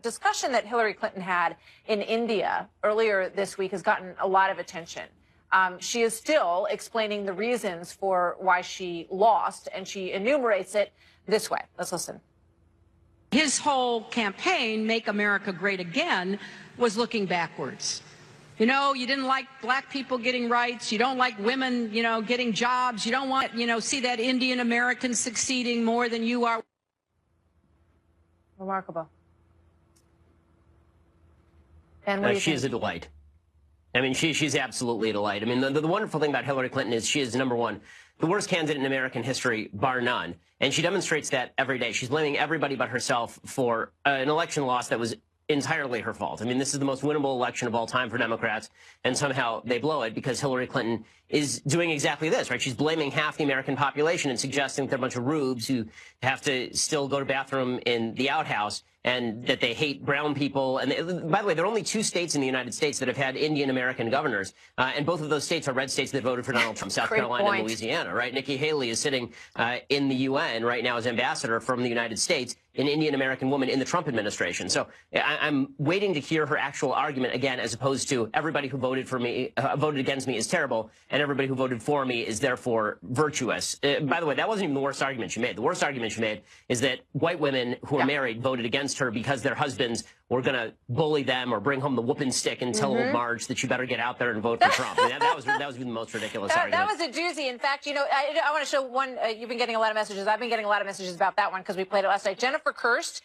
discussion that Hillary Clinton had in India earlier this week has gotten a lot of attention. She is still explaining the reasons for why she lost, and she enumerates it this way. Let's listen. His whole campaign, Make America Great Again, was looking backwards. You know, you didn't like black people getting rights. You don't like women, getting jobs. You don't want, see that Indian American succeeding more than you are. Remarkable. And she is a delight. I mean, she's absolutely a delight. I mean, the wonderful thing about Hillary Clinton is she is, number one, the worst candidate in American history, bar none. And she demonstrates that every day. She's blaming everybody but herself for an election loss that was entirely her fault. I mean, this is the most winnable election of all time for Democrats, and somehow they blow it because Hillary Clinton is doing exactly this, right? She's blaming half the American population and suggesting that they're a bunch of rubes who have to still go to bathroom in the outhouse and that they hate brown people. And by the way, there are only 2 states in the United States that have had Indian American governors, and both of those states are red states that voted for Donald Trump, South Carolina and Louisiana, right? Nikki Haley is sitting in the UN right now as ambassador from the United States, an Indian American woman in the Trump administration. So I'm waiting to hear her actual argument again, as opposed to everybody who voted for me, voted against me is terrible, and everybody who voted for me is therefore virtuous. By the way, that wasn't even the worst argument she made. The worst argument she made is that white women who are married voted against her because their husbands were going to bully them or bring home the whooping stick and tell old Marge that you better get out there and vote for Trump. I mean, that was the most ridiculous argument. That was a doozy. In fact, I want to show one. You've been getting a lot of messages. I've been getting a lot of messages about that one because we played it last night. Jennifer Kirst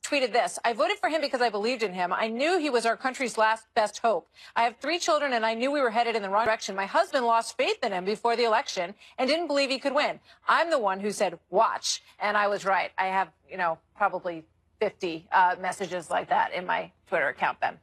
tweeted this: I voted for him because I believed in him. I knew he was our country's last best hope. I have 3 children, and I knew we were headed in the wrong direction. My husband lost faith in him before the election and didn't believe he could win. I'm the one who said, watch. And I was right. I have, probably 50 messages like that in my Twitter account then.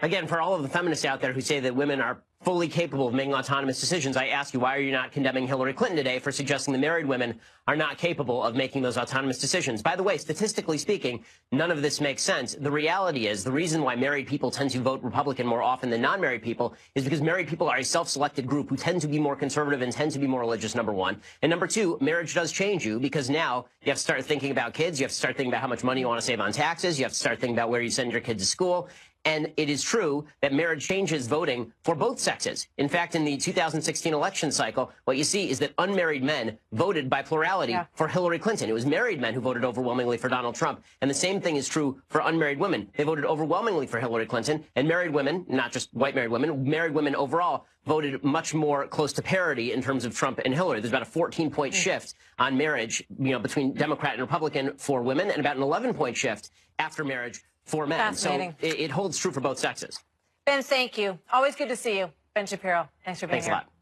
Again, for all of the feminists out there who say that women are fully capable of making autonomous decisions, I ask you, why are you not condemning Hillary Clinton today for suggesting that married women are not capable of making those autonomous decisions? By the way, statistically speaking, none of this makes sense. The reality is the reason why married people tend to vote Republican more often than non-married people is because married people are a self-selected group who tend to be more conservative and tend to be more religious, number one. And number two, marriage does change you because now you have to start thinking about kids. You have to start thinking about how much money you want to save on taxes. You have to start thinking about where you send your kids to school. And it is true that marriage changes voting for both sexes. In fact, in the 2016 election cycle, what you see is that unmarried men voted by plurality for Hillary Clinton. It was married men who voted overwhelmingly for Donald Trump. And the same thing is true for unmarried women. They voted overwhelmingly for Hillary Clinton. And married women, not just white married women overall, voted much more close to parity in terms of Trump and Hillary. There's about a 14-point shift on marriage, between Democrat and Republican for women, and about an 11-point shift after marriage for men. So it holds true for both sexes. Ben, thank you. Always good to see you. Ben Shapiro, thanks for being here. Thanks a lot.